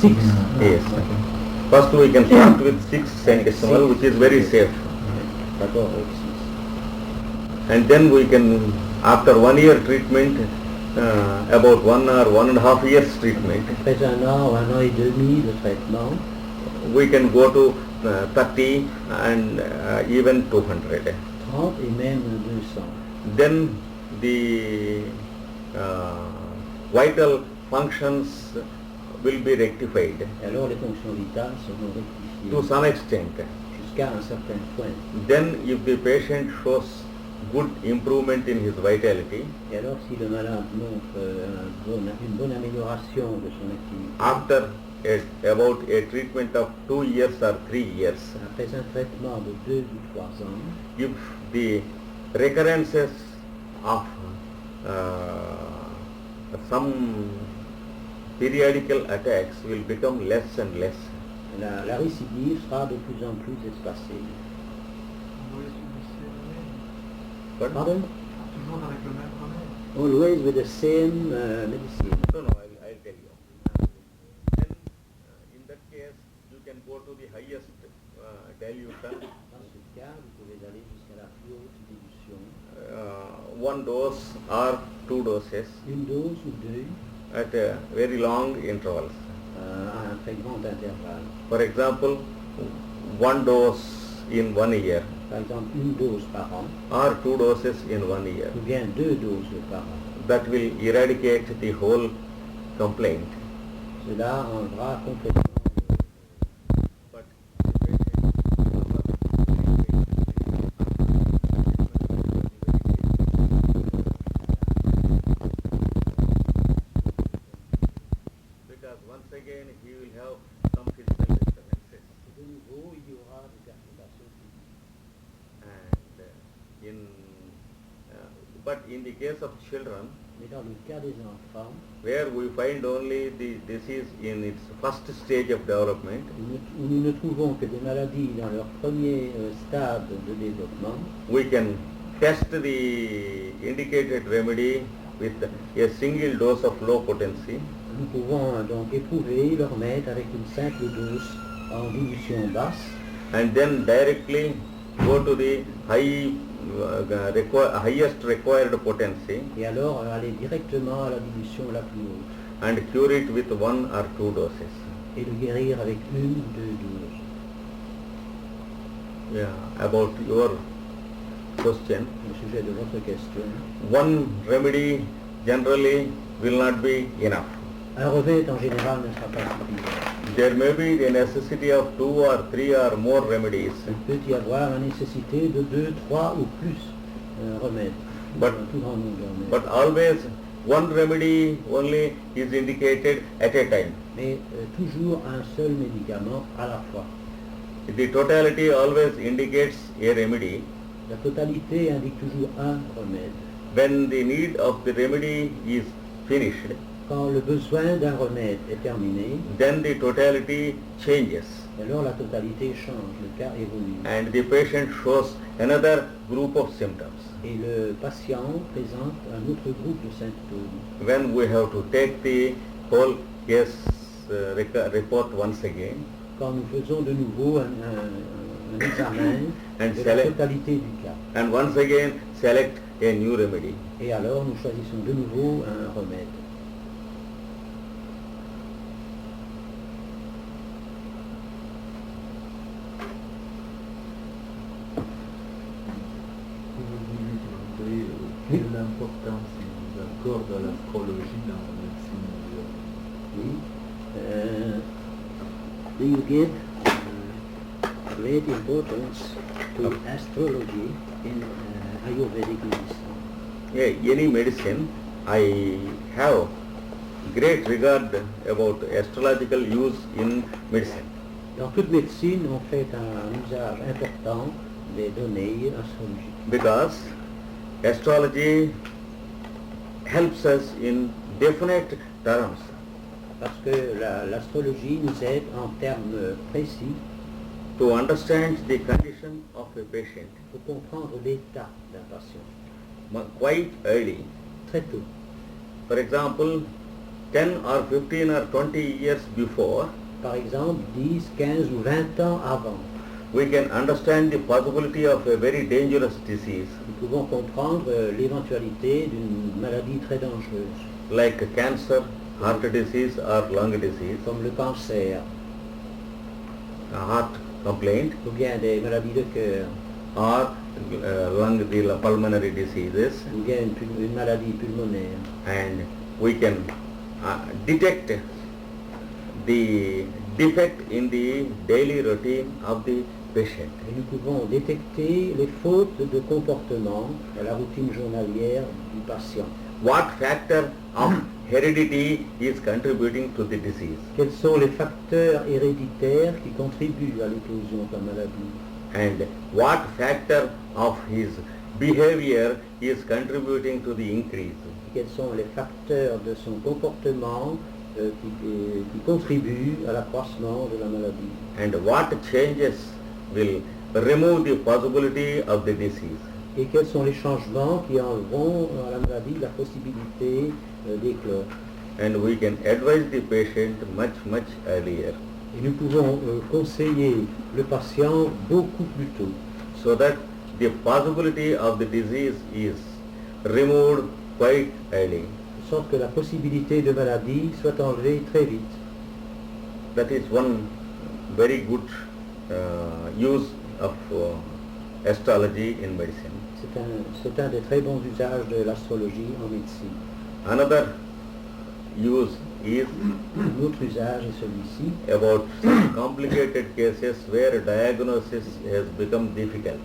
6. Yes. First we can start with 6 centesimal, which is very safe. D'abord avec 6. And then we can, after 1 year treatment, about 1 or 1.5 years treatment, Après un an ou un an et demi de traitement, we can go to 30 and even 200. 30 et même 200. Then the vital functions will be rectified Et alors les fonctions vitales seront to rectifiées some extent. jusqu'à un certain point. Then if the patient shows good improvement in his vitality, Et alors si le malade montre une bonne amélioration de son activité, after about a treatment of 2 years or 3 years, après un traitement de 2 ou 3 ans, if the recurrences of some periodical attacks will become less and less. la récidive sera de plus en plus espacée. Pardon? Toujours avec le même remède. Always with the same medicine. No, I'll tell you. Then in that case, you can go to the highest dilution. Dans ce cas, vous pouvez aller jusqu'à la plus haute dilution. 1 dose or 2 doses Une dose ou deux at very long intervals. à un très grand intervalle. For example, 1 dose in 1 year Par exemple, une dose par an or 2 doses in 1 year. ou bien 2 doses par an. That will eradicate the whole complaint. Cela rendra complètement But the because once again he will have some physical disturbances. de nouveau, il y aura des perturbations physiques. And but in the case of children, Mais dans le cas des enfants, where we find only the disease in its first stage of development, où nous ne trouvons que des maladies dans leur premier stade de développement, we can test the indicated remedy with a single dose of low potency, nous pouvons donc éprouver le remède avec une simple dose en dilution basse and then directly go to the highest required potency et alors aller directement à la dilution la plus haute and cure it with 1 or 2 doses. et le guérir avec une ou deux doses. Yeah, about your question, Au sujet de votre question, one remedy generally will not be enough. un remède en général ne sera pas suffisant. There may be the necessity of 2 or 3 or more remedies, Il peut y avoir la nécessité de 2, 3 ou plus remèdes, But- un plus grand nombre de remèdes. but always one remedy only is indicated at a time. Mais toujours un seul médicament à la fois. The totality always indicates a remedy. La totalité indique toujours un remède. When the need of the remedy is finished, Quand le besoin d'un remède est terminé, then the totality changes alors la totalité change, le cas évolue. and the patient shows another group of symptoms. Et le patient présente un autre groupe de symptômes. When we have to take the whole case report once again Quand nous faisons de nouveau un examen And de la select- totalité du cas. and once again select a new remedy. Et alors nous choisissons de nouveau un remède. Quelle est l'importance qu'il nous accorde à l'astrologie dans la médecine moderne? Oui. Do you give great importance to astrology in Ayurvedic medicine? Yeah, any medicine, I have great regard about astrological use in medicine. Dans toute médecine, on fait un usage important des données astrologiques. Because astrology helps us in definite terms Parce que l'astrologie nous aide en termes précis to understand the condition of a patient pour comprendre l'état d'un patient quite early. très tôt. For example, 10 or 15 or 20 years before, par exemple 10, 15 ou 20 ans avant. we can understand the possibility of a very dangerous disease Nous pouvons comprendre l'éventualité d'une maladie très dangereuse, like cancer, heart disease or lung disease, comme le cancer, a heart complaint ou bien des maladies de cœur, or the pulmonary diseases, ou bien une maladie pulmonaire. and we can detect the defect in the daily routine of the patient. Et nous pouvons détecter les fautes de comportement dans la routine journalière du patient. What factor of heredity is contributing to the disease, Quels sont les facteurs héréditaires qui contribuent à l'éclosion de la maladie? and what factor of his behavior is contributing to the increase. Quels sont les facteurs de son comportement qui contribuent à l'accroissement de la maladie? And what changes will remove the possibility of the disease. Et quels sont les changements qui enlèveront à la maladie la possibilité d'éclore? And we can advise the patient much earlier, Et nous pouvons conseiller le patient beaucoup plus tôt, so that the possibility of the disease is removed quite early. de sorte que la possibilité de maladie soit enlevée très vite. That is one very good use of astrology in medicine. C'est un des très bons usages de l'astrologie en médecine. Another use is Un autre usage est celui-ci, about some complicated cases where diagnosis has become difficult.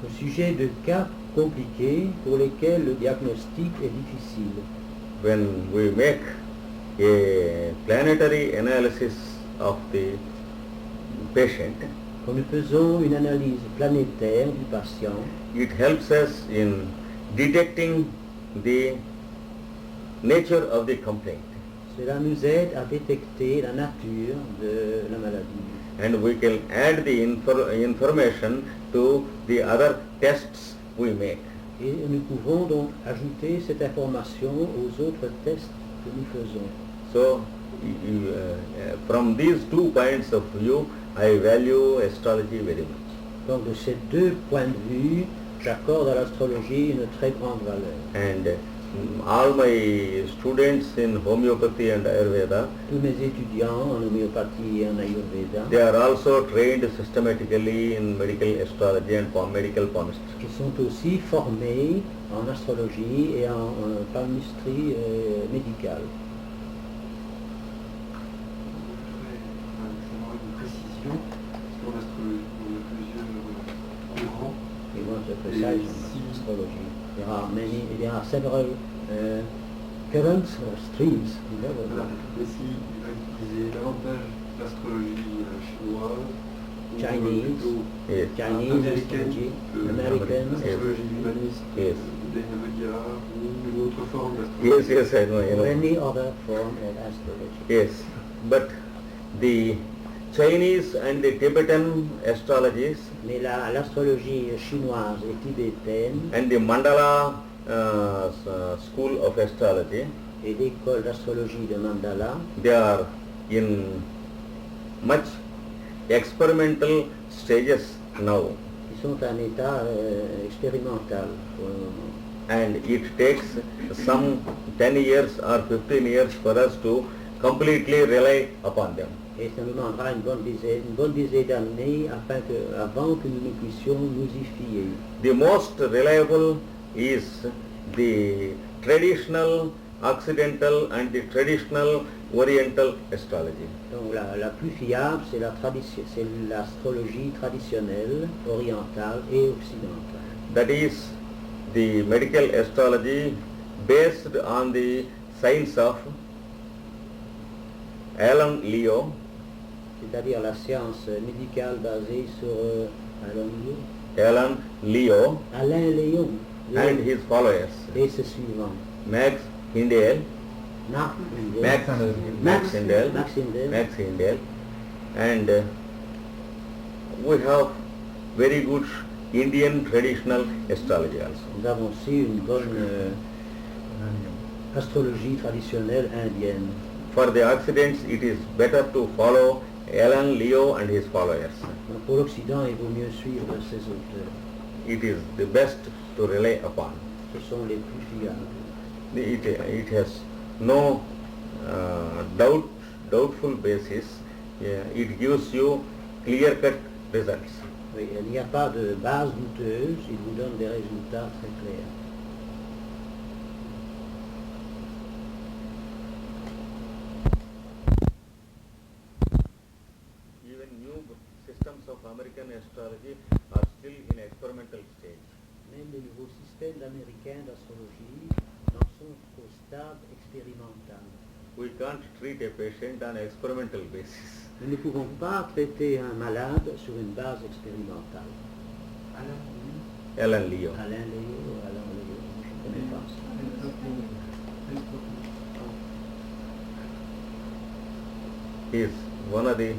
au sujet de cas compliqués pour lesquels le diagnostic est difficile. When we make a planetary analysis of the patient, Quand nous faisons une analyse planétaire du patient, it helps us in detecting the nature of the complaint, cela nous aide à détecter la nature de la maladie. and we can add the information to the other tests we make. Et nous pouvons donc ajouter cette information aux autres tests que nous faisons. So from these 2 points of view, I value astrology very much. Donc de ces deux points de vue, j'accorde à l'astrologie une très grande valeur. And all my students in homeopathy and Ayurveda, Tous mes étudiants en homéopathie et en ayurveda, they are also trained systematically in medical astrology and medical palmistry. qui sont aussi formés en astrologie et en palmistrie médicale. Savoir une précision sur l'astrologie. Il y a plusieurs courants. We want to precise si- astrology. There are several currents or streams. Voilà. Et si on va utiliser davantage l'astrologie chinoise, ou Chinese. plutôt Yes. Chinese américaine, astrology, que American, l'astrologie humaniste, Yes. d'Ennamedia, ou une autre forme d'astrologie. Yes, I know. or any other form of astrology. Yes, but the Chinese and the Tibetan astrologies Mais l'astrologie chinoise et tibétaine and the Mandala school of astrology, et l'école d'astrologie de Mandala, they are in much experimental stages now, ils sont en état expérimental pour le moment. and it takes some 10 years or 15 years for us to completely rely upon them. Et ça nous demandera une bonne dizaine d'années avant que nous puissions nous y fier. The most reliable is the traditional Occidental and the traditional Oriental astrology. Donc la plus fiable, c'est l'astrologie traditionnelle, orientale et occidentale. That is the medical astrology based on the science of Alan Leo, C'est-à-dire la science médicale basée sur Alan Leo Alain Léon and his followers, et ses suivants. Max Hindell, Max Hindell, Hindell. and we have very good Indian traditional astrology also. Nous avons aussi une bonne astrologie traditionnelle indienne. for the Occidents, it is better to follow Alan Leo and his followers. Donc pour l'Occident, il vaut mieux suivre ces auteurs. It is the best to rely upon. Ce sont les plus fiables. It has no doubtful basis. Yeah, it gives you clear-cut results. Oui, il n'y a pas de base douteuse, il vous donne des résultats très clairs. Even new systems of American astrology are still in experimental stage. Même les nouveaux systèmes américains d'astrologie en sont au stade expérimental. We can't treat a patient on an experimental basis. Nous ne pouvons pas traiter un malade sur une base expérimentale. Alan Leo. Alain Léo, je ne connais pas ça. He is one of the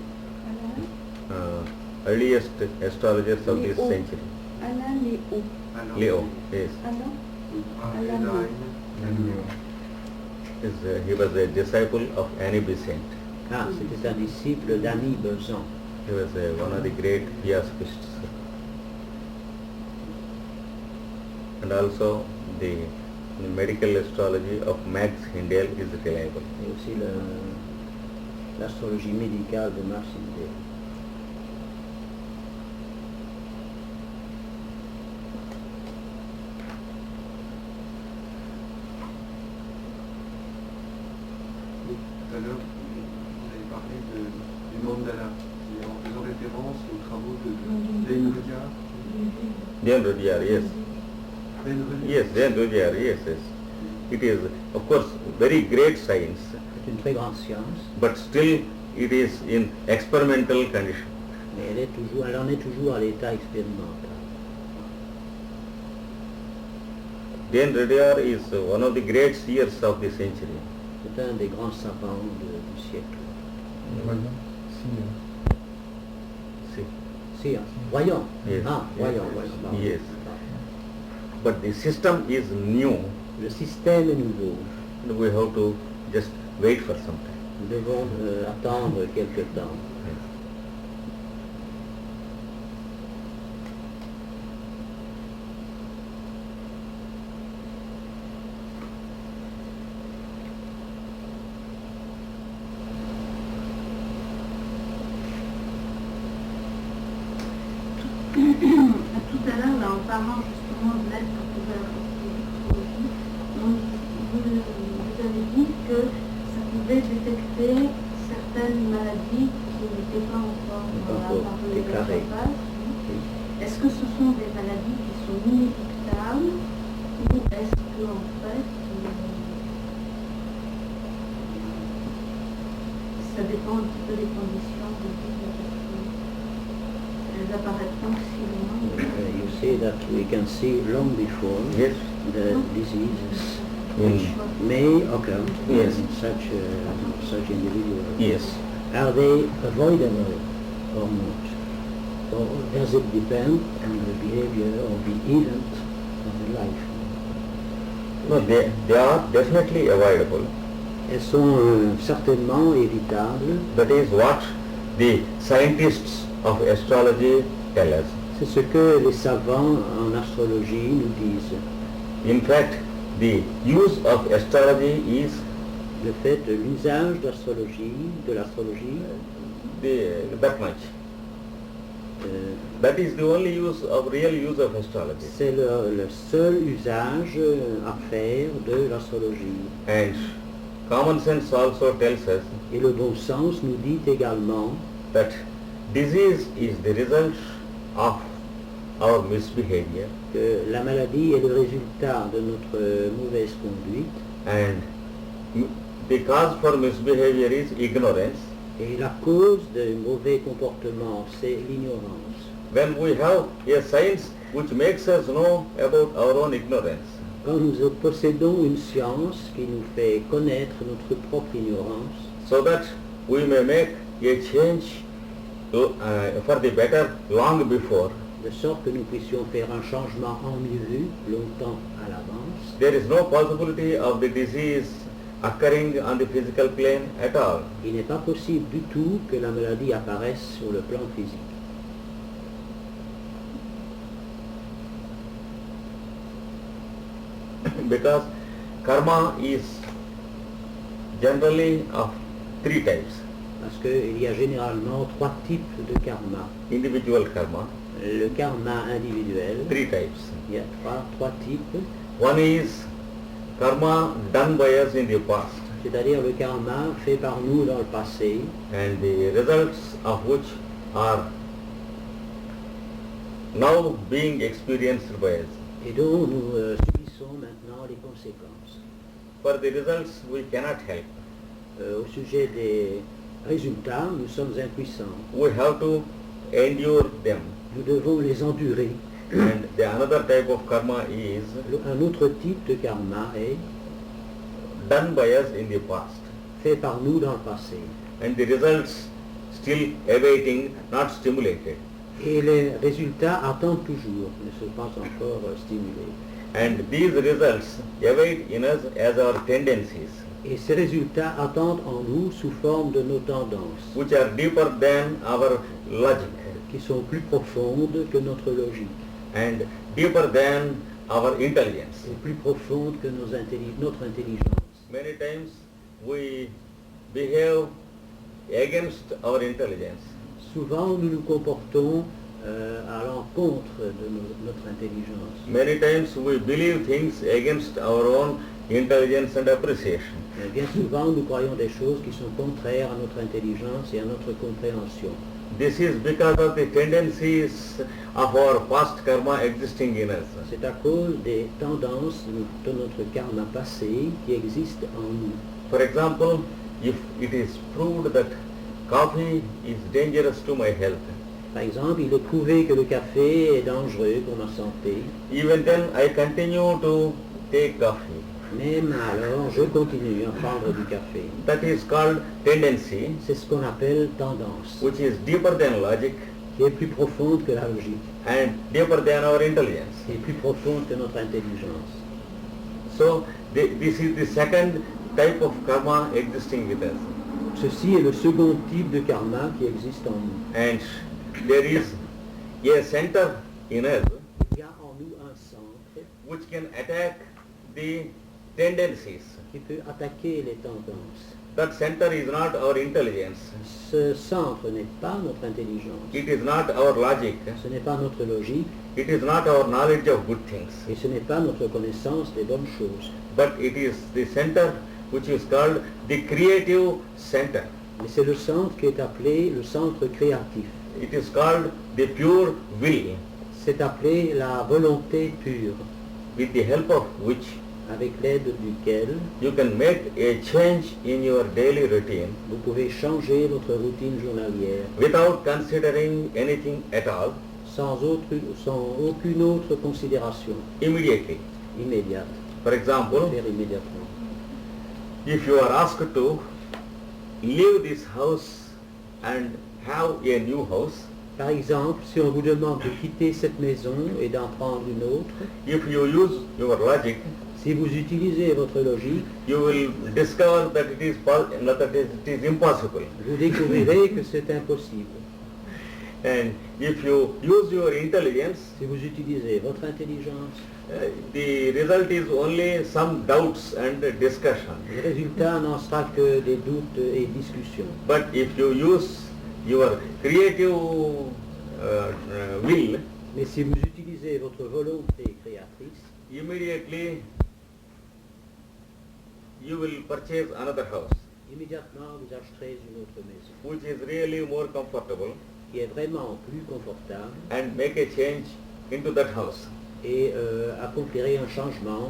earliest astrologers of this Leo. century. Alain Léo. Leo, yes. Alain. He was a disciple of Annie Besant. Ah, c'était un disciple d'Annie Besant. He was one of the great theosophists. And also the medical astrology of Max Hindell is reliable. Et aussi l'astrologie médicale de Max Hindell. Tout à l'heure, vous avez parlé du mandala, et en faisant référence aux travaux de Ben Rudyard. Jane Rudyard, yes. Ben Rudyard. Yes, Jane Rudyard, yes, yes. It is, of course, very great science, C'est une très grande science, but still it is in experimental condition. mais elle en est toujours à l'état expérimental. Jane Rudyard is one of the great seers of the century. C'est un des grands savants du siècle. See. Si, voyons. Yes. Ah, voyons. Pardon. Yes. But the system is new. Le système est nouveau. We have to just wait for some time. Nous devons attendre quelque temps. Tout à l'heure, là, en parlant justement de l'aide pour l'astrologie, vous avez dit que ça pouvait détecter certaines maladies qui n'étaient pas encore apparues déclarées. à la surface. Est-ce que ce sont des maladies qui sont inéluctables ou est-ce que en fait ça dépend un petit peu des conditions de vie de la personne? Elles apparaîtront si loin. You say that we can see long before Yes. the diseases In, may occur Yes. in such individuals. yes. Are they avoidable or not? Or does it depend on the behavior or the event of the life? No, they are definitely avoidable. Elles sont certainement évitables. That is what the scientists of astrology tell us. C'est ce que les savants en astrologie nous disent. In fact, the use of astrology is Le fait de l'usage de l'astrologie, that much. That is the only real use of astrology. c'est le seul usage à faire de l'astrologie. And common sense also tells us Et le bon sens nous dit également that disease is the result of our misbehavior, que la maladie est le résultat de notre mauvaise conduite and the cause for misbehavior is ignorance. et la cause de mauvais comportement, c'est l'ignorance. When we have a science which makes us know about our own ignorance, Quand nous possédons une science qui nous fait connaître notre propre ignorance, so that we may make a change for the better long before, de sorte que nous puissions faire un changement en mieux longtemps à l'avance, there is no possibility of the disease occurring on the physical plane at all. Il n'est pas possible du tout que la maladie apparaisse sur le plan physique. Because karma is generally of three types. Parce qu'il y a généralement trois types de karma. Individual karma, Le karma individuel, three types. il y a trois types, One is karma done by us in the past, c'est-à-dire le karma fait par nous dans le passé and the results of which are now being experienced by us. et dont nous subissons maintenant les conséquences. For the results we cannot help. Au sujet des résultats, nous sommes impuissants. We have to endure them. Nous devons les endurer. And the another type of karma is Un autre type de karma est done by us in the past, fait par nous dans le passé. and the results still awaiting, not stimulated. Et les résultats attendent toujours, ne sont pas encore stimulés. And these results await in us as our tendencies, Et ces résultats attendent en nous sous forme de nos tendances, which are deeper than our logic qui sont plus profondes que notre logique, and deeper than our intelligence. et plus profondes que notre intelligence. Many times we behave against our intelligence. Souvent, nous nous comportons à l'encontre de notre intelligence. Many times we believe things against our own intelligence and appreciation. Mais bien souvent, nous croyons des choses qui sont contraires à notre intelligence et à notre compréhension. This is because of the tendencies of our past karma existing in us. C'est à cause des tendances de notre karma passé qui existent en nous. For example, if it is proved that coffee is dangerous to my health, Par exemple, il est prouvé que le café est dangereux pour ma santé. even then I continue to take coffee. Même alors, je continue à prendre du café. That is called tendency, C'est ce qu'on appelle tendance, which is deeper than logic qui est plus profonde que la logique, and deeper than our intelligence. qui est plus profonde que notre intelligence. So this is the second type of karma existing with us. Ceci est le second type de karma qui existe en nous. And there is a center in us Il y a en nous un centre which can attack the tendencies. qui peut attaquer les tendances. That center is not our intelligence. Ce centre n'est pas notre intelligence, It is not our logic. ce n'est pas notre logique It is not our knowledge of good things. et ce n'est pas notre connaissance des bonnes choses. But it is the center which is called the creative center. Mais c'est le centre qui est appelé le centre créatif. It is called the pure will, C'est appelé la volonté pure, with the help of which avec l'aide duquel you can make a change in your daily routine vous pouvez changer votre routine journalière without considering anything at all, sans aucune autre considération immediately. immédiate, For example, faire immédiatement. if you are asked to leave this house and have a new house, Par exemple, si on vous demande de quitter cette maison et d'en prendre une autre, if you use your logic, si vous utilisez votre logique, you will discover that it is impossible. vous découvrirez que c'est impossible. And if you use your intelligence, Si vous utilisez votre intelligence, the result is only some doubts and discussion. le résultat n'en sera que des doutes et discussions. But if you use your creative will, Mais si vous utilisez votre volonté créatrice, immediately you will purchase another house, immédiatement vous acheterez une autre maison which is really more comfortable, qui est vraiment plus confortable and make a change into that house. et accomplirez un changement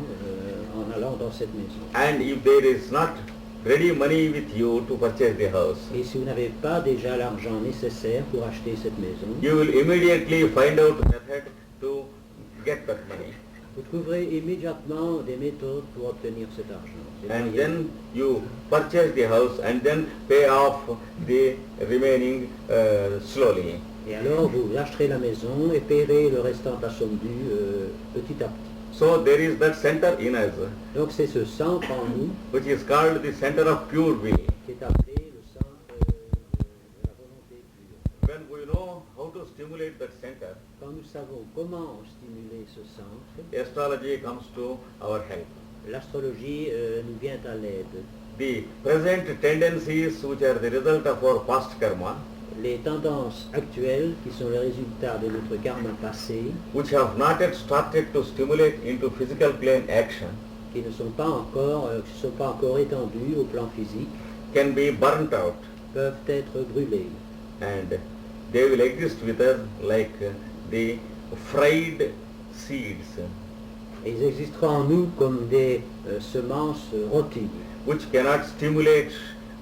en allant dans cette maison. And if there is not ready money with you to purchase the house, Et si vous n'avez pas déjà l'argent nécessaire pour acheter cette maison, you will immediately find out method to get that money. vous trouverez immédiatement des méthodes pour obtenir cet argent. Des And moyens. then you purchase the house and then pay off the remaining slowly. Et alors vous acheterez la maison et paierez le restant de la somme due petit à petit. So there is that center in us, Donc c'est ce centre en nous which is called the center of pure will. qui est appelé le centre de la volonté pure. When we know how to stimulate that center, Quand nous savons comment stimuler ce centre, astrology comes to our help. l'astrologie nous vient à l'aide. The present tendencies which are the result of our past karma, Les tendances actuelles, qui sont le résultat de notre karma passé, which have not yet started to stimulate into physical plane action, qui ne sont pas encore étendues au plan physique, can be burnt out, peuvent être brûlées. and they will exist with us like the fried seeds, Et ils existeront en nous comme des semences rôties, which cannot stimulate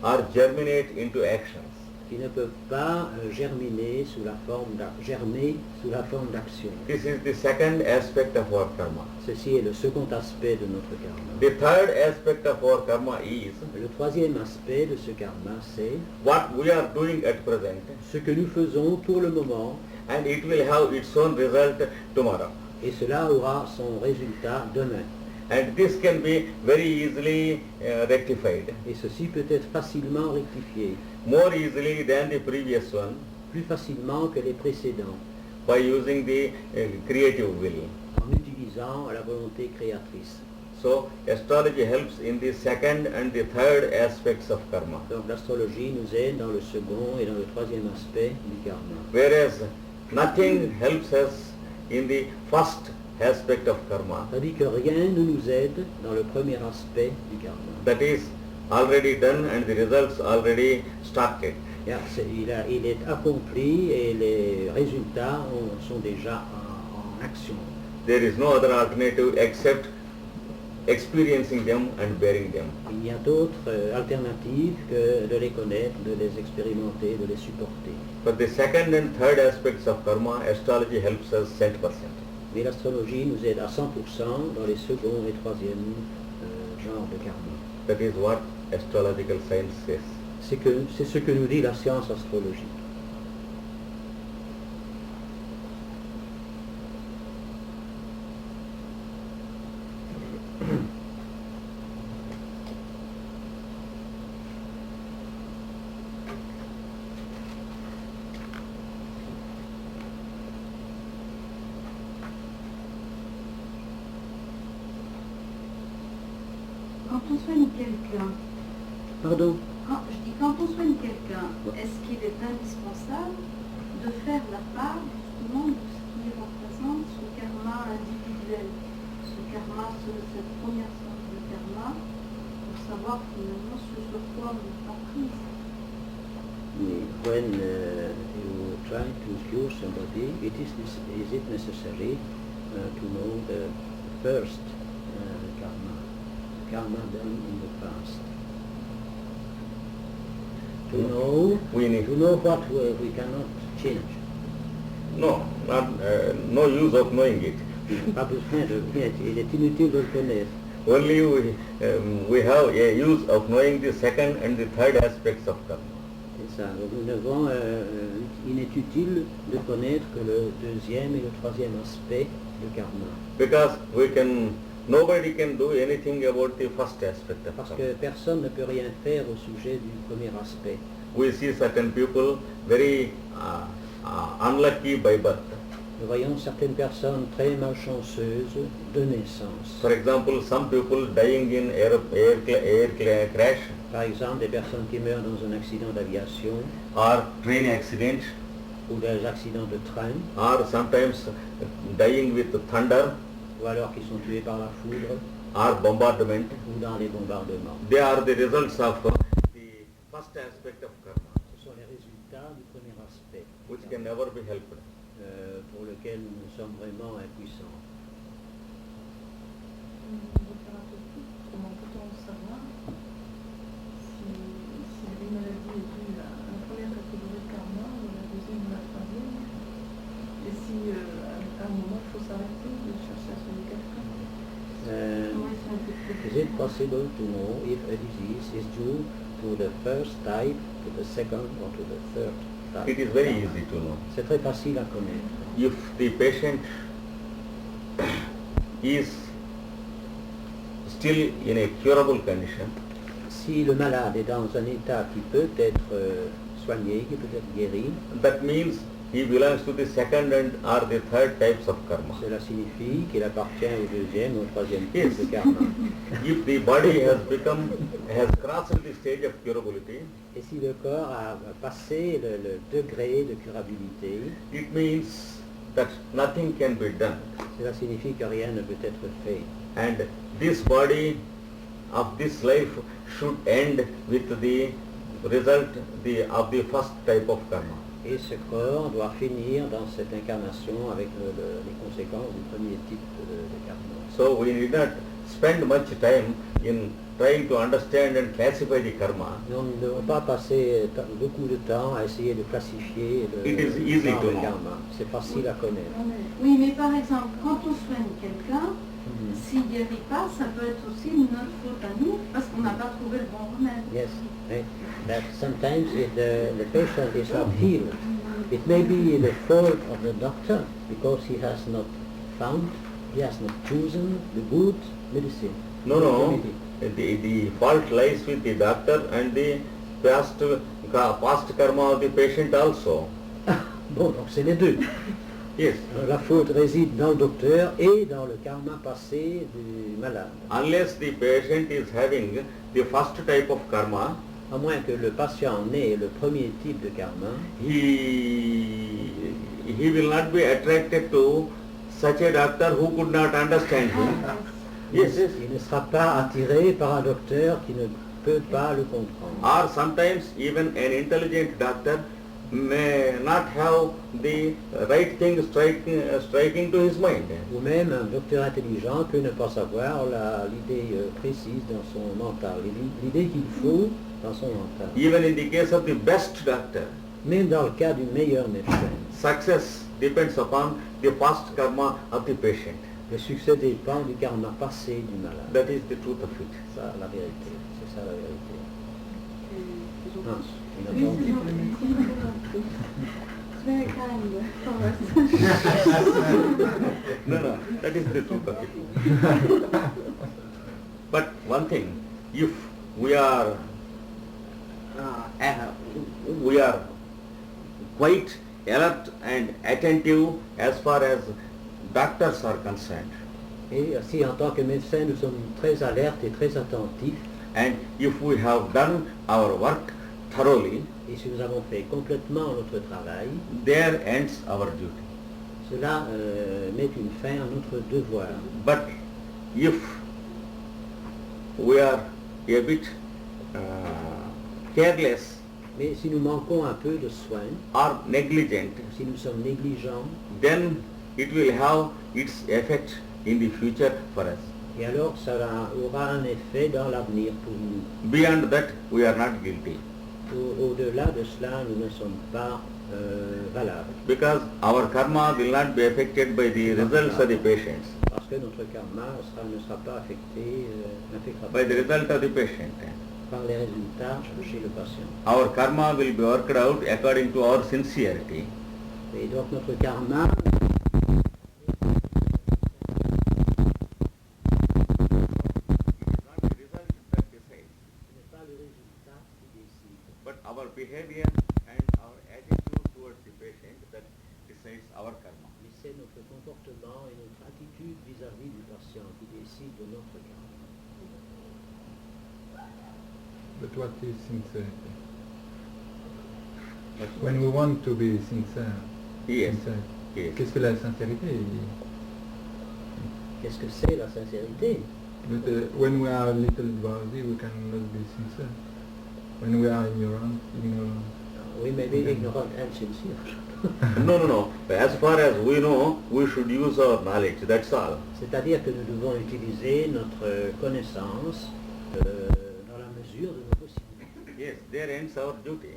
or germinate into actions. qui ne peuvent pas germer sous la forme d'action. This is the second aspect of our karma. Ceci est le second aspect de notre karma. The third aspect of our karma is Le troisième aspect de ce karma, c'est what we are doing at present, ce que nous faisons pour le moment, and it will have its own result tomorrow. et cela aura son résultat demain. And this can be very easily rectified, Et ceci peut être facilement rectifié, more easily than the previous one, plus facilement que les précédents, by using the creative will. en utilisant la volonté créatrice. So astrology helps in the second and the third aspects of karma, Donc l'astrologie nous aide dans le second et dans le troisième aspect du karma. whereas nothing helps us in the first aspect of karma, Tandis que rien ne nous aide dans le premier aspect du karma. that is already done and the results already started. Car il est accompli et les résultats sont déjà en action. There is no other alternative except experiencing them and bearing them. Il n'y a d'autre alternative que de les connaître, de les expérimenter, de les supporter. But the second and third aspects of karma, astrology helps us 100%. Mais l'astrologie nous aide à 100% dans les second et troisième genres de karma. That is what astrological science says. C'est ce que nous dit la science astrologique. Quand on soigne quelqu'un, Pardon? quand on soigne quelqu'un, est-ce qu'il est indispensable de faire la part justement de ce qui représente ce karma individuel, ce karma, cette première sorte de karma, pour savoir finalement ce sur quoi on est en prise? When you try to cure somebody, is it necessary to know the first karma done in the past? To know what we cannot change. No, no use of knowing it. Pas besoin de connaître, il est inutile de le connaître. Only we have a use of knowing the second and the third aspects of karma. C'est ça. Donc il est utile de connaître que le deuxième et le troisième aspect du karma. Because nobody can do anything about the first aspect of Parce karma. que personne ne peut rien faire au sujet du premier aspect. We see certain people very unlucky by birth. Nous voyons certaines personnes très malchanceuses de naissance. For example, some people dying in air crash Par exemple, des personnes qui meurent dans un accident d'aviation or train accident, ou des accidents de train, or sometimes dying with thunder ou alors qui sont tués par la foudre or bombardment. ou dans les bombardements. They are the results of the first aspect of karma, Ce sont les résultats du premier aspect, which can never be helped. pour lequel nous sommes vraiment impuissants. Comment peut-on savoir si une maladie est due à la première catégorie de karma ou la deuxième ou la troisième, et si à un moment il faut s'arrêter de chercher à soigner quelqu'un? Is it possible to know if a disease is due to the first type, to the second or to the third type? It is very easy to know. C'est très facile à connaître. If the patient is still in a curable condition, Si le malade est dans un état qui peut être soigné, qui peut être guéri, that means he belongs to the second and or the third types of karma. cela signifie qu'il appartient au deuxième ou au troisième Yes. type de karma. If the body has crossed the stage of curability, Et si le corps a passé le degré de curabilité, it means that nothing can be done. cela signifie que rien ne peut être fait. And this body of this life should end with the result of the first type of karma. Et ce corps doit finir dans cette incarnation avec les conséquences du premier type de karma. So we need not spend much time in trying to understand and classify the karma. Nous ne devons pas passer beaucoup de temps à essayer de classifier It is easy genre to de know. karma. C'est facile à connaître. Oui, mais par exemple, quand on soigne quelqu'un, Mhm. s'il ne guérit pas, ça peut être aussi notre faute à nous, parce qu'on n'a pas trouvé le bon remède. Yes, right. That sometimes if the patient is not healed, it may be the fault of the doctor because he has not chosen the good medicine. No, good no. remedy. The fault lies with the doctor and the past karma of the patient also. Bon, donc c'est les deux. Yes. La faute réside dans le docteur et dans le karma passé du malade. Unless the patient is having the first type of karma, À moins que le patient ait le premier type de karma, he will not be attracted to such a doctor who could not understand him. Yes. il ne sera pas attiré par un docteur qui ne peut pas le comprendre. Or sometimes even an intelligent doctor may not have the right thing striking to his mind. Ou même un docteur intelligent peut ne pas savoir l'idée précise dans son mental, l'idée qu'il faut dans son mental. Even in the case of the best doctor, Même dans le cas du meilleur médecin, success depends upon the past karma of the patient. le succès dépend du karma passé du malade. That is the truth of it. C'est ça la vérité. C'est ça la vérité. Ah, une Oui, attente. c'est gentil. It's very kind for us. No, that is the truth of it. But one thing, if we are quite alert and attentive as far as doctors are concerned, Et si en tant que médecin nous sommes très alertes et très attentifs, and if we have done our work thoroughly, et si nous avons fait complètement notre travail, there ends our duty. cela met une fin à notre devoir. But if we are a bit careless Mais si nous manquons un peu de soin, or negligent, si nous sommes négligents, then it will have its effect in the future for us. et alors ça aura un effet dans l'avenir pour nous. Beyond that, we are not guilty, Au-delà de cela, nous ne sommes pas valables. because our karma will not be affected by the results of the patients, Parce que notre karma ne sera pas affecté, n'affectera by pas the result of the patient. par les résultats chez le patient. Our karma will be worked out according to our sincerity. Et donc notre karma n'est pas le résultat qui décide. But our behavior and our attitude towards the patient that decides our karma. Mais c'est notre comportement et notre attitude vis-à-vis du patient qui décide de notre karma. But what is sincerity? When we want to be sincere, Yes. sincere. Yes. Qu'est-ce que la sincérité? Qu'est-ce que c'est la sincérité? But when we are a little busy, we cannot be sincere. When we are ignorant, We may be ignorant and sincere. No. As far as we know, we should use our knowledge, that's all. C'est-à-dire que nous devons utiliser notre connaissance dans la mesure de nos possibilités. Yes, there ends our duty.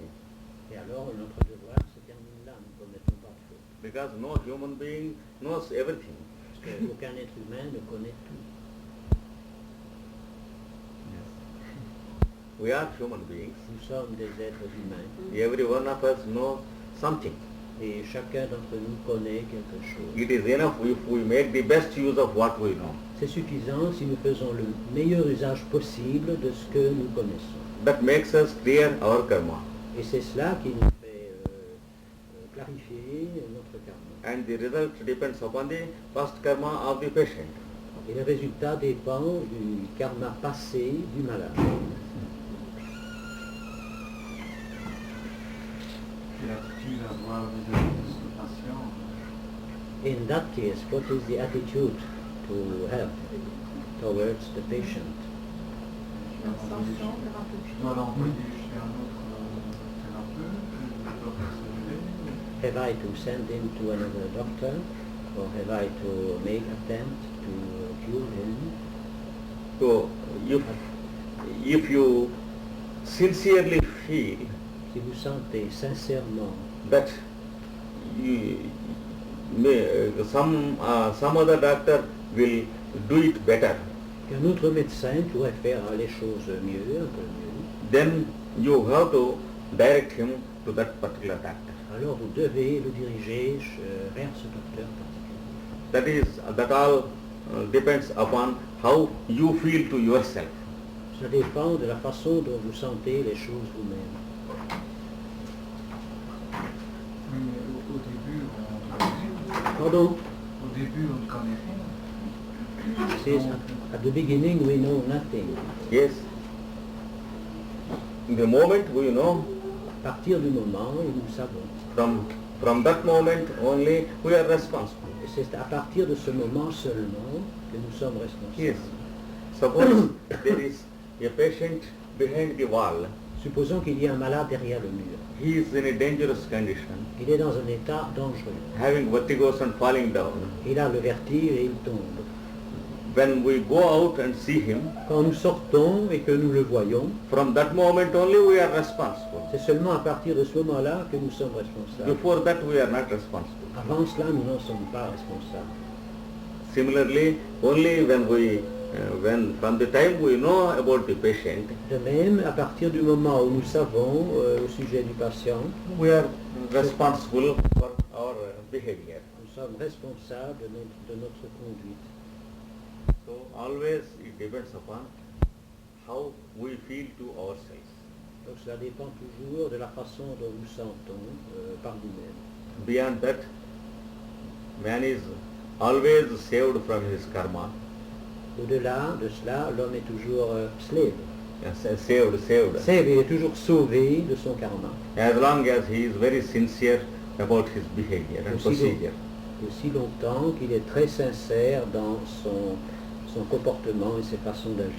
Et alors notre devoir se termine là, nous ne commettons pas de faute. Because no human being knows everything. Parce qu'aucun être humain ne connaît tout. We are human beings. Nous sommes des êtres humains. Every one of us knows something. Et chacun d'entre nous connaît quelque chose. It is enough if we make the best use of what we know. C'est suffisant si nous faisons le meilleur usage possible de ce que nous connaissons. That makes us clear our karma. Et c'est cela qui nous fait clarifier notre karma. And the result depends upon the past karma of the patient. Et le résultat dépend du karma passé du malade. Et l'attitude à avoir vis-à-vis de ce patient. In that case, what is the attitude to have towards the patient? L'ascension thérapeutique. Je dois l'envoyer chez un autre thérapeute, je dois persévérer. Have I to send him to another doctor, or have I to make attempt to cure him? So if you sincerely feel Si vous sentez sincèrement that some other doctor will do it better, qu'un autre médecin pourrait faire les choses mieux, un peu mieux, then you have to direct him to that particular doctor. alors vous devez le diriger vers ce docteur particulier. That all depends upon how you feel to yourself. Ça dépend de la façon dont vous sentez les choses vous-même. Oui, mais au début, on Pardon? au début, on ne connaît rien. It says, at the beginning we know nothing. Yes. The moment we know, À partir du moment où nous savons. from that moment only we are responsible. Et c'est à partir de ce moment seulement que nous sommes responsables. Yes. Suppose there is a patient behind the wall. Supposons qu'il y ait un malade derrière le mur. He is in a dangerous condition, Il est dans un état dangereux. having vertigos and falling down. Il a le vertige et il tombe. When we go out and see him, Quand nous sortons et que nous le voyons, from that moment only we are responsible. c'est seulement à partir de ce moment-là que nous sommes responsables. Before that we are not responsible. Avant cela, nous n'en sommes pas responsables. Similarly, only when from the time we know about the patient, De même, à partir du moment où nous savons au sujet du patient, we are responsible for our behavior. nous sommes responsables de notre conduite. So always it depends upon how we feel to ourselves. Donc cela dépend toujours de la façon dont nous sentons par nous-mêmes. Beyond that, man is always saved from his karma. Au-delà de cela, l'homme est toujours slave. Yes, saved. Slave, il est toujours sauvé de son karma. As long as he is very sincere about his behavior and procedure. Aussi longtemps qu'il est très sincère dans son comportement et ses façons d'agir.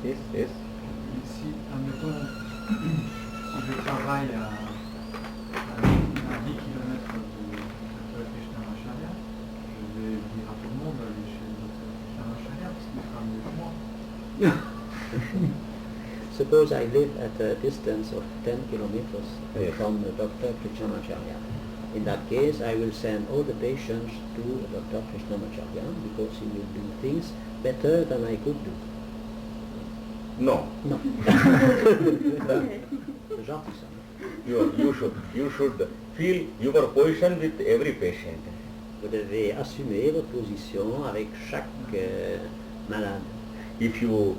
Yes, yes. Si, admettons, si je travaille à 10 km de Krishnamacharya, je vais dire à tout le monde d'aller chez le docteur Krishnamacharya parce qu'il fera mieux que moi. Suppose I live at a distance of 10 kilometers Yes. from Dr. Krishnamacharya. In that case, I will send all the patients to Dr. Krishnamacharya because he will do things better than I could do. No. Non. C'est gentil ça. You should feel your position with every patient. Vous devez assumer votre position avec chaque malade. If you,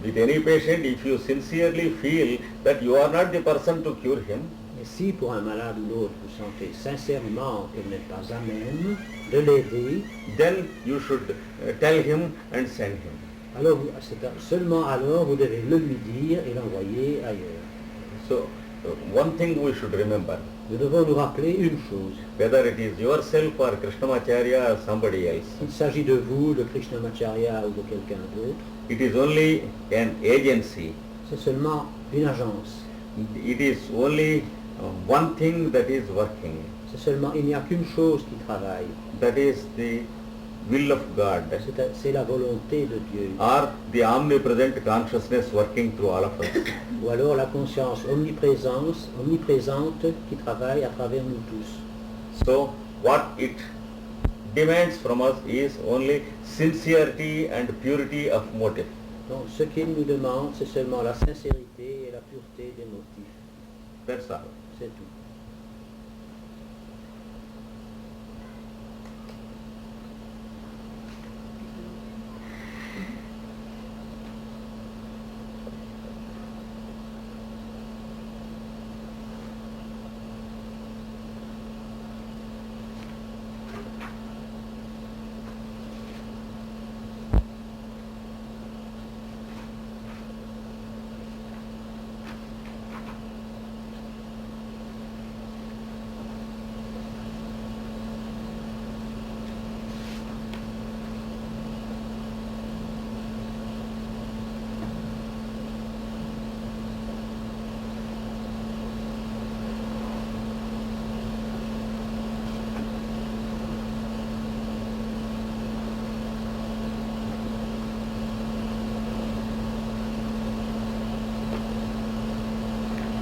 with any patient, if you sincerely feel that you are not the person to cure him, Et si pour un malade ou l'autre vous sentez sincèrement que vous n'êtes pas à même de l'aider, then you should tell him and send him. alors seulement alors vous devez le lui dire et l'envoyer ailleurs. So, one thing we should remember, Nous devons nous rappeler une chose. whether it is yourself or Krishnamacharya or somebody else, Il s'agit de vous, de Krishnamacharya ou de quelqu'un d'autre. it is only an agency. C'est seulement une agence. It is only one thing that is working. C'est seulement, il n'y a qu'une chose qui travaille. That is the will of God, C'est la volonté de Dieu. or the omnipresent consciousness working through all of us. Ou alors la conscience omniprésente qui travaille à travers nous tous. So what it demands from us is only sincerity and purity of motive. Donc ce qu'il nous demande, c'est seulement la sincérité et la pureté des motifs. That's all. C'est tout.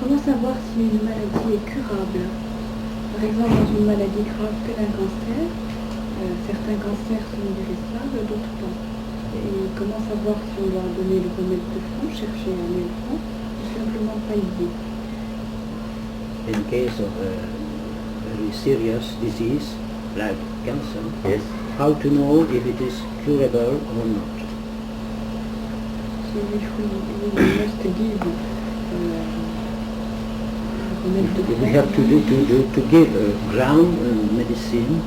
Comment savoir si une maladie est curable? Par exemple, dans une maladie grave tel un cancer, certains cancers sont guérissables, d'autres pas. Et comment savoir si on doit donner le remède de fond, chercher un remède de fond, ou simplement pallier? In case of a very serious disease like cancer, Yes. how to know if it is curable or not? So if we must give remède de We have to give ground medicine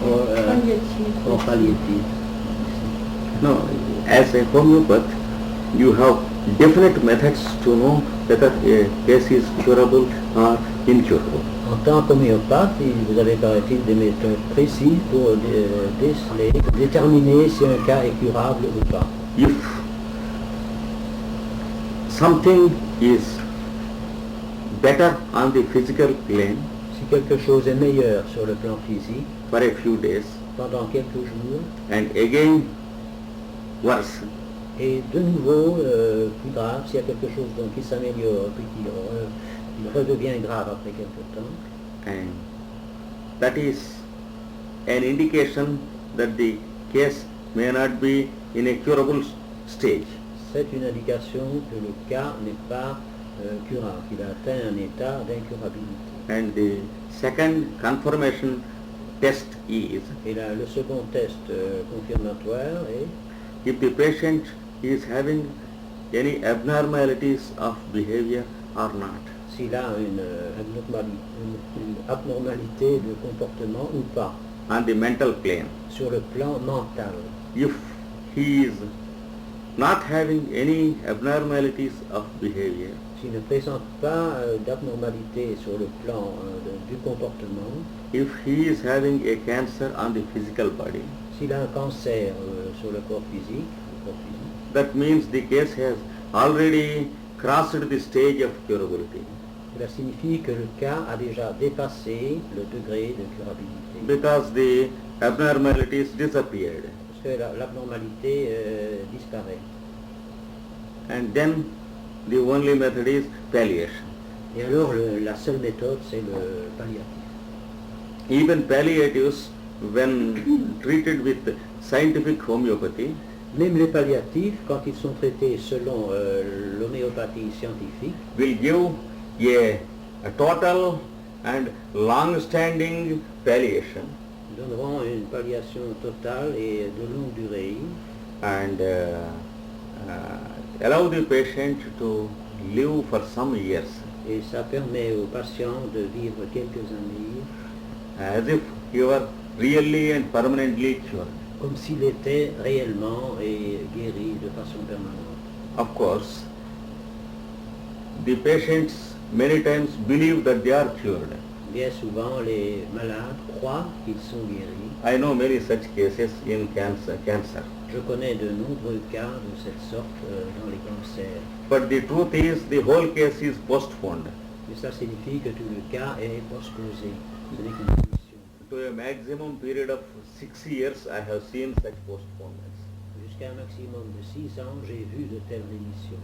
or palliative. No, as a homeopath, you have definite methods to know whether a case is curable or incurable. En tant qu'homéopathe, vous avez paraît-il des méthodes précises pour déterminer si un cas est curable ou pas. If something is better on the physical plane Si quelque chose est meilleur sur le plan physique for a few days pendant quelques jours and again worse, et de nouveau plus grave, s'il y a quelque chose donc qui s'améliore puis il redevient grave après quelque temps, and that is an indication that the case may not be in a curable stage. c'est une indication que le cas n'est pas curable, qu'il a atteint un état d'incurabilité. And the second confirmation test is Et là, le second test confirmatoire est if the patient is having any abnormalities of behavior or not. s'il a une abnormalité de comportement ou pas, On the mental plane, sur le plan mental. if he is not having any abnormalities of behavior, S'il ne présente pas d'abnormalité sur le plan du comportement, if he is having a cancer on the physical body, s'il a un cancer sur le corps physique, that means the case has already crossed the stage of curability, cela signifie que le cas a déjà dépassé le degré de curabilité. because the abnormalities disappeared. Parce que l'abnormalité disparaît. And then the only method is palliation. Et alors la seule méthode, c'est le palliatif. Even palliatives, when treated with scientific homeopathy, Même les palliatifs, quand ils sont traités selon l'homéopathie scientifique, will give a total and long-standing palliation donneront une palliation totale et de longue durée and allow the patient to live for some years et ça permet aux patients de vivre quelques années as if he were really and permanently cured. comme s'il était réellement et guéri de façon permanente. Of course, the patients many times believe that they are cured. Bien souvent, les malades croient qu'ils sont guéris. I know many such cases in cancer. Je connais de nombreux cas de cette sorte dans les cancers. But the truth is the whole case is postponed Mais ça signifie que tout le cas est postposé. Ce n'est qu'une condition. to a maximum period of 6 years. I have seen such postponements, Jusqu'à un maximum de 6 ans, j'ai vu de telles rémissions,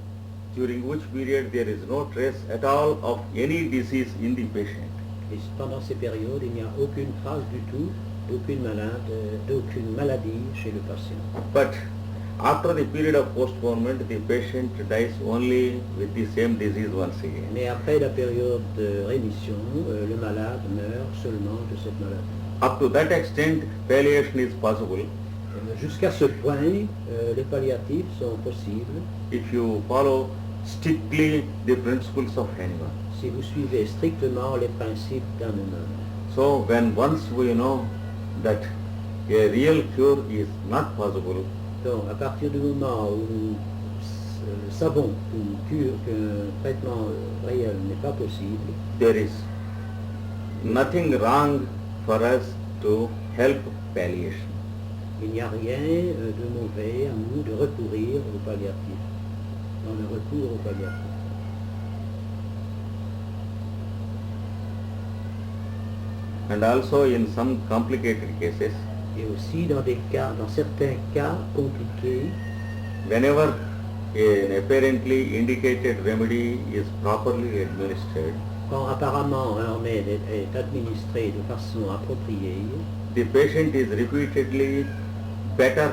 during which period there is no trace at all of any disease in the patient. et pendant ces périodes, il n'y a aucune trace du tout d'aucune maladie chez le patient. But After the period of postponement, the patient dies only with the same disease once again. Mais après la période de rémission, le malade meurt seulement de cette maladie. Up to that extent, palliation is possible Jusqu'à ce point, les palliatifs sont possibles if you follow strictly the principles of Hahnemann. si vous suivez strictement les principes d'Hahnemann. So when once we know that a real cure is not possible, Donc, à partir du moment où nous savons qu'un traitement réel n'est pas possible, there is nothing wrong for us to help palliation. il n'y a rien de mauvais à nous de recourir au palliatif, dans le recours au palliatif. And also in some complicated cases, Et aussi dans certains cas compliqués, whenever an apparently indicated remedy is properly administered, quand apparemment un remède est administré de façon appropriée, the patient is repeatedly better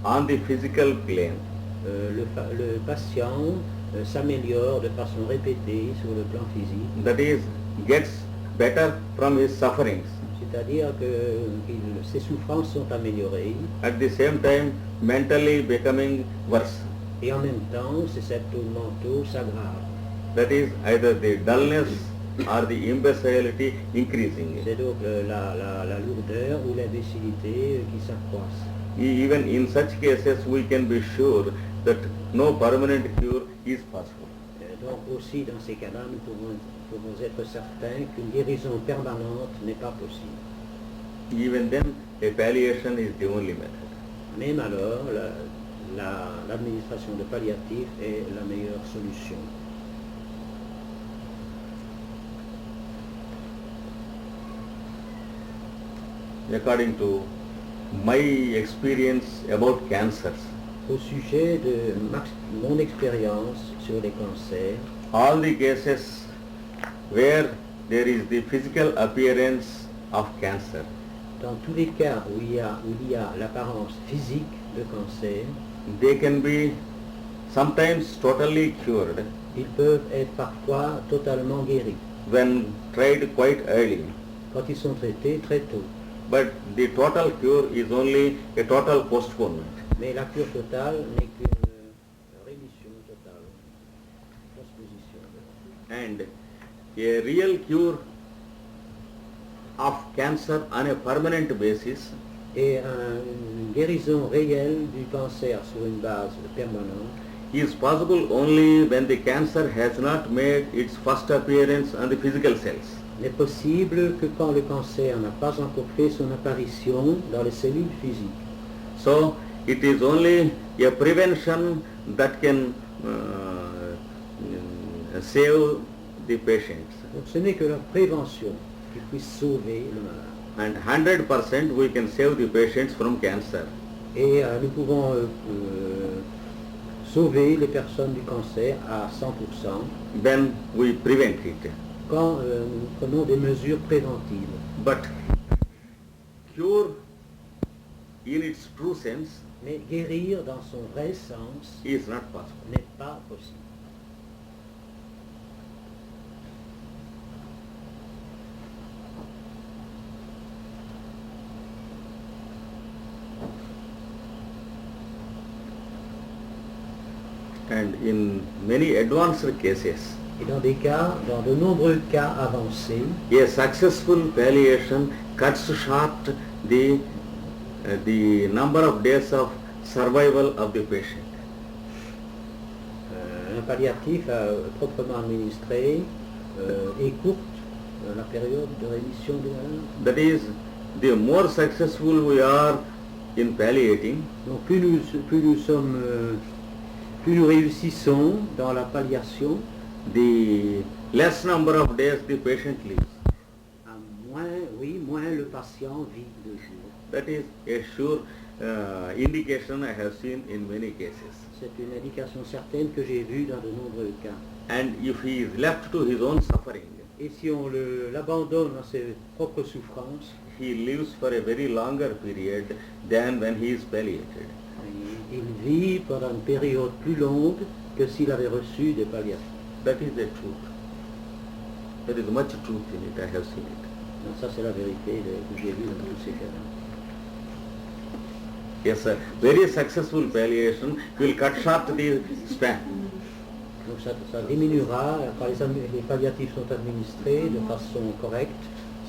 on the physical plane. Le patient s'améliore de façon répétée sur le plan physique, That is, gets better from his sufferings. c'est-à-dire que ses souffrances sont améliorées At the same time, mentally becoming worse. et en même temps ses symptômes mentaux s'aggravent. That is, either the dullness or the imbecility increasing. C'est donc la lourdeur ou l'imbécilité qui s'accroissent. Even in such cases, we can be sure that no permanent cure is possible. Donc aussi dans ces cas-là, nous pouvons être certains qu'une guérison permanente n'est pas possible. Even then, a palliation is the only method. Même alors, l'administration de palliatifs est la meilleure solution. According to my experience about cancers, Au sujet de mon expérience sur les cancers, all the cases where there is the physical appearance of cancer, dans tous les cas où il y a l'apparence physique de cancer, they can be sometimes totally cured ils peuvent être parfois totalement guéris when tried quite early. quand ils sont traités très tôt. But the total cure is only a total postponement. Mais la cure totale n'est qu'une rémission totale, transposition. And a real cure of cancer on a permanent basis Et une guérison réelle du cancer sur une base permanente is possible only when the cancer has not made its first appearance on the physical cells. n'est possible que quand le cancer n'a pas encore fait son apparition dans les cellules physiques. So it is only a prevention that can save the patients. Donc ce n'est que la prévention qui puisse sauver le malade. And 100% we can save the patients from cancer. Et nous pouvons sauver les personnes du cancer à 100% When we prevent it. quand nous prenons des mesures préventives. But cure in its true sense Mais guérir dans son vrai sens is not possible. n'est pas possible. And in many advanced cases, Et dans de nombreux cas avancés, a successful palliation cuts short the number of days of survival of the patient. un palliatif proprement administré écourte la période de rémission du malade. That is, the more successful we are in palliating, Donc plus nous réussissons dans la palliation, the less number of days the patient lives. moins le patient vit de jours. That is a sure indication I have seen in many cases. C'est une indication certaine que j'ai vue dans de nombreux cas. And if he is left to his own suffering, Et si on l'abandonne à ses propres souffrances, he lives for a very longer period than when he is palliated. il vit pendant une période plus longue que s'il avait reçu des palliatifs. That is the truth. There is much truth in it, I have seen it. Donc ça, c'est la vérité que j'ai vue dans tous ces cas-là. Yes, sir. Very successful palliation will cut short the span. Donc ça diminuera, quand les palliatifs sont administrés de façon correcte,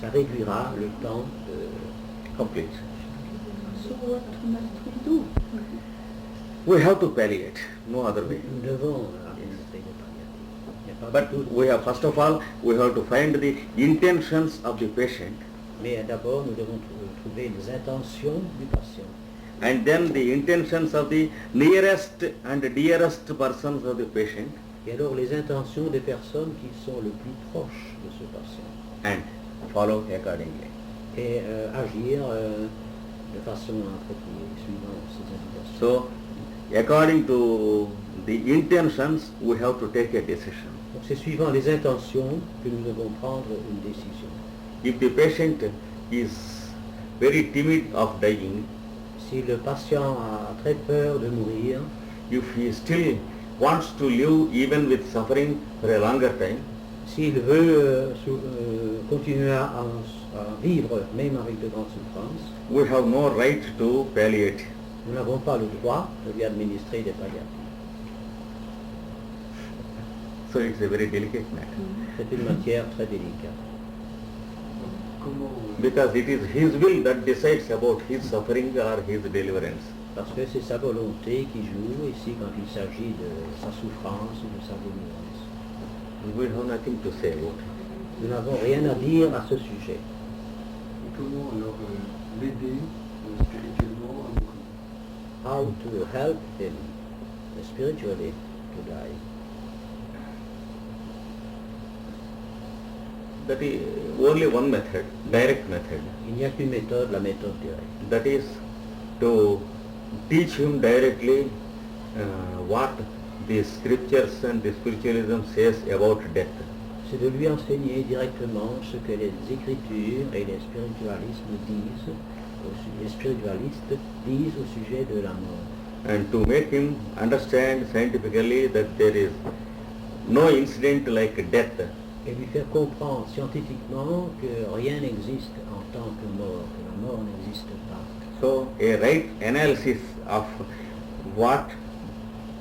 ça réduira le temps Complete. So what must we do? We have to palliate, no other way. Nous devons administrer les palliatifs. Il n'y a pas But du tout- we have, first of all, we have to find the intentions of the patient, Mais d'abord, nous devons trouver les intentions du patient. and then the intentions of the nearest and dearest persons of the patient, Et alors les intentions des personnes qui sont le plus proches de ce patient. and follow accordingly. Et agir de façon appropriée, suivant ces indications. So, according to the intentions, we have to take a decision. Donc c'est suivant les intentions que nous devons prendre une décision. If the patient is very timid of dying, Si le patient a très peur de mourir, if he still wants to live even with suffering for a longer time, s'il veut continuer à vivre même avec de grandes souffrances, we have no right to palliate. nous n'avons pas le droit de lui administrer des palliatifs. So it's a very delicate matter. C'est une matière très délicate. Comment Because it is his will that decides about his suffering or his deliverance. Parce que c'est sa volonté qui joue ici quand il s'agit de sa souffrance ou de sa délivrance. We have nothing to say about it. Nous n'avons rien à dire à ce sujet. et comment alors l'aider spirituellement à mourir? How to help him spiritually to die. That is only one method, direct method. Il n'y a qu'une méthode, la méthode directe. That is to teach him directly what the scriptures and the spiritualism says about death. C'est de lui enseigner directement ce que les Écritures et les spiritualistes disent au sujet de la mort. And to make him understand scientifically that there is no incident like death. Et lui faire comprendre scientifiquement que rien n'existe en tant que mort, que la mort n'existe pas. So a right analysis of what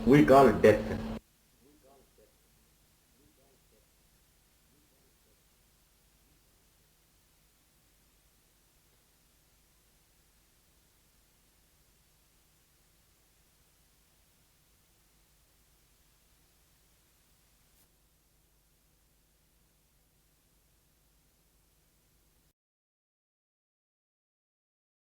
we call death